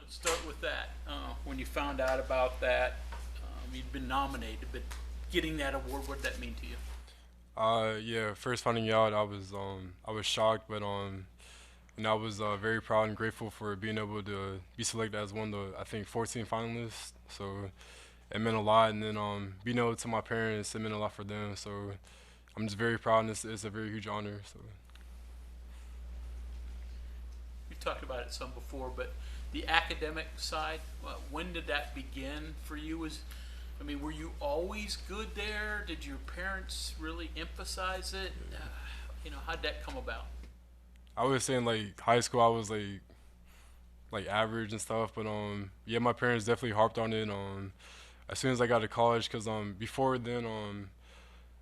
Let's start with that. When you found out about that, you'd been nominated, but getting that award, what did that mean to you? Yeah. First finding out, I was shocked, but I was very proud and grateful for being able to be selected as one of the I think 14 finalists. So it meant a lot, and then being able to tell my parents, it meant a lot for them. So I'm just very proud, and it's a very huge honor. So We talked about it some before, but the academic side, when did that begin for you? Were you always good there? Did your parents really emphasize it? How'd that come about? I was saying like high school, I was like average and stuff, but yeah, my parents definitely harped on it. As soon as I got to college, cause before then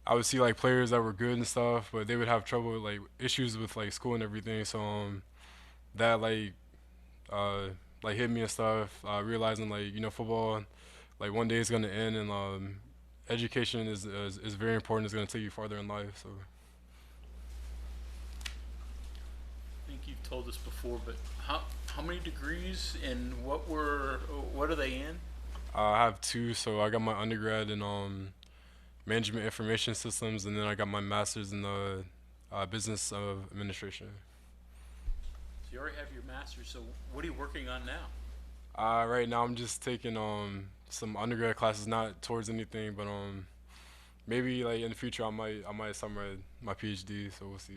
I would see like players that were good and stuff, but they would have trouble with like issues with like school and everything. So that uh like hit me and stuff. Realizing like football, like one day it's gonna end, and education is very important. It's gonna take you farther in life. So I think you've told us before, but how many degrees and what are they in? I have two. So I got my undergrad in management information systems, and then I got my master's in the business of administration. So you already have your master's. So what are you working on now? Right now I'm just taking some undergrad classes, not towards anything, but maybe like in the future I might start my PhD. So we'll see.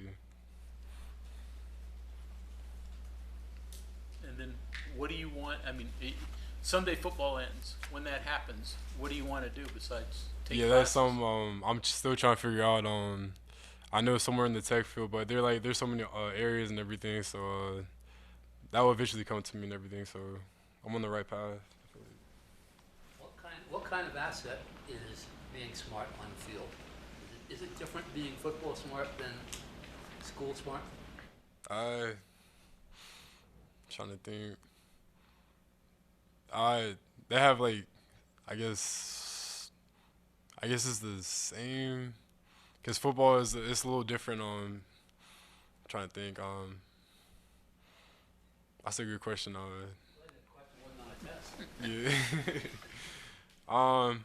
And then what do you want? Someday football ends. When that happens, what do you want to do besides take Yeah, that's classes? I'm still trying to figure out. I know somewhere in the tech field, but there's so many areas and everything. So that will eventually come to me and everything. So I'm on the right path. What kind of asset is being smart on the field? Is it different being football smart than school smart? I trying to think. I They have like I guess it's the same because football is it's a little different. Trying to think. That's a good question. Question wasn't on a test. Yeah. um,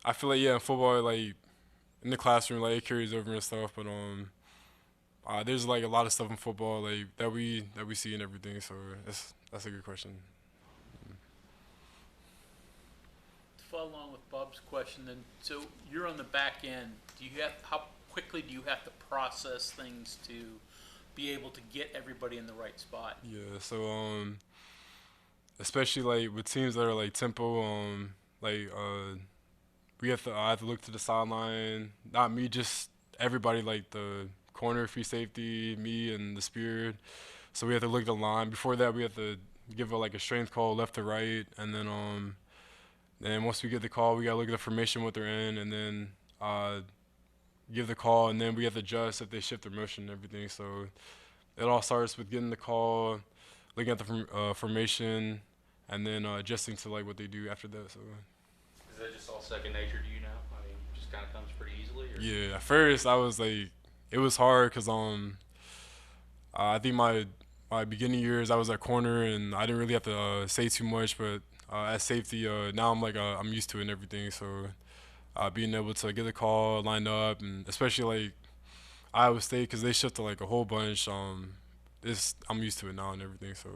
I feel like yeah, in football like in the classroom like it carries over and stuff, but there's like a lot of stuff in football like that we see and everything. So that's a good question. To follow along with Bob's question, then, so you're on the back end. How quickly do you have to process things to be able to get everybody in the right spot? Yeah. So especially like with teams that are like tempo, like I have to look to the sideline. Not me, just everybody like the corner, free safety, me and the spirit. So we have to look at the line. Before that, we have to give like a strength call left to right, and then once we get the call, we gotta look at the formation what they're in, and then give the call, and then we have to adjust if they shift their motion and everything. So it all starts with getting the call, looking at the formation, and then adjusting to like what they do after that. So Is that just all second nature to you now? Just kind of comes pretty easily, or? yeah, at first I was like, it was hard because I think my beginning years I was at corner and I didn't really have to say too much, but at safety now I'm like I'm used to it and everything. So being able to get the call lined up, and especially like Iowa State because they shifted like a whole bunch. This I'm used to it now and everything. So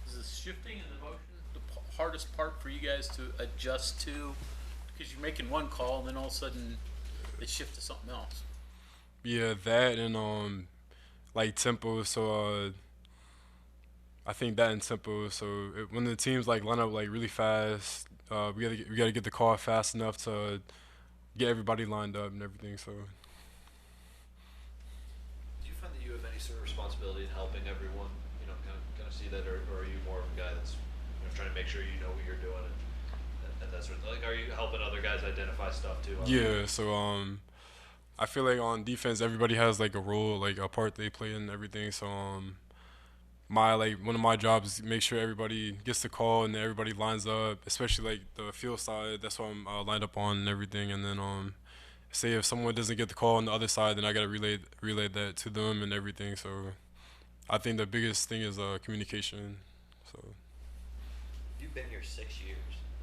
Is the shifting and the motion the hardest part for you guys to adjust to? Because you're making one call and then all of a sudden they shift to something else. yeah, that and like tempo. So I think that and tempo. So when the teams like line up like really fast, we gotta get the call fast enough to get everybody lined up and everything. So Do you find that you have any sort of responsibility in helping everyone? Kind of see that, or are you more of a guy that's trying to make sure you know what you're doing and that sort of like, are you helping other guys identify stuff too? yeah, so I feel like on defense everybody has like a role, like a part they play in everything. So my like one of my jobs is make sure everybody gets the call and everybody lines up, especially like the field side. That's what I'm lined up on and everything. And then say if someone doesn't get the call on the other side, then I gotta relay that to them and everything. So I think the biggest thing is communication. So You've been here 6 years.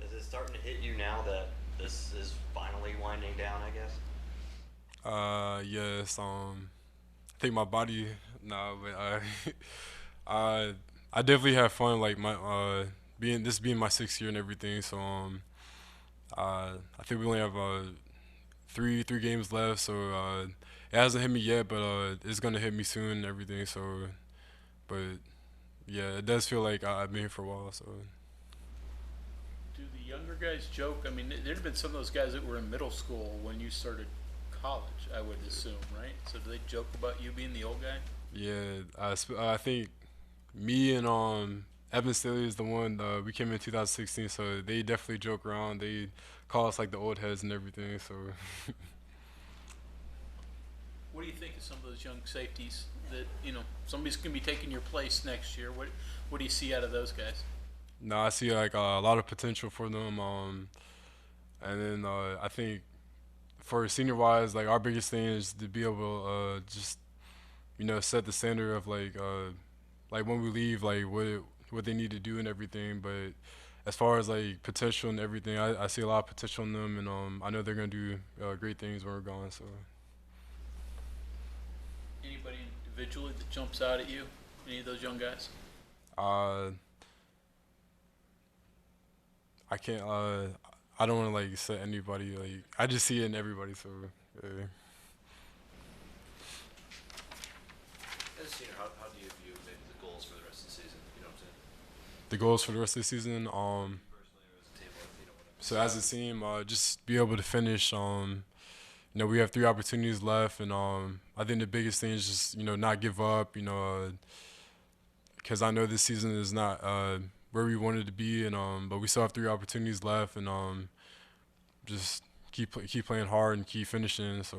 Is it starting to hit you now that this is finally winding down, I guess? yes, I think my body, nah, but I I definitely have fun like my being my 6th year and everything. So I think we only have three games left. So it hasn't hit me yet, but it's gonna hit me soon and everything. So but yeah, it does feel like I've been here for a while. So Do the younger guys joke? I mean, there'd have been some of those guys that were in middle school when you started college, I would assume, right? So do they joke about you being the old guy? yeah, I think me and Evan Staley is the one. We came in 2016, so they definitely joke around. They call us like the old heads and everything. So What do you think of some of those young safeties that, somebody's going to be taking your place next year? What do you see out of those guys? no, I see like a lot of potential for them. And then I think for senior wise, like our biggest thing is to be able to just set the standard of like when we leave, like what they need to do and everything. But as far as like potential and everything, I see a lot of potential in them, and I know they're gonna do great things when we're gone. So Anybody individually that jumps out at you? Any of those young guys? uh, I can't. I don't want to like set anybody. Like I just see it in everybody. So As a senior, how do you view maybe the goals for the rest of the season? You know what I'm saying? the goals for the rest of the season. Personally, or as a team, or whatever. So as a team, just be able to finish. We have 3 opportunities left, and I think the biggest thing is just not give up. Because I know this season is not where we wanted to be, and but we still have 3 opportunities left, and just keep playing hard and keep finishing. So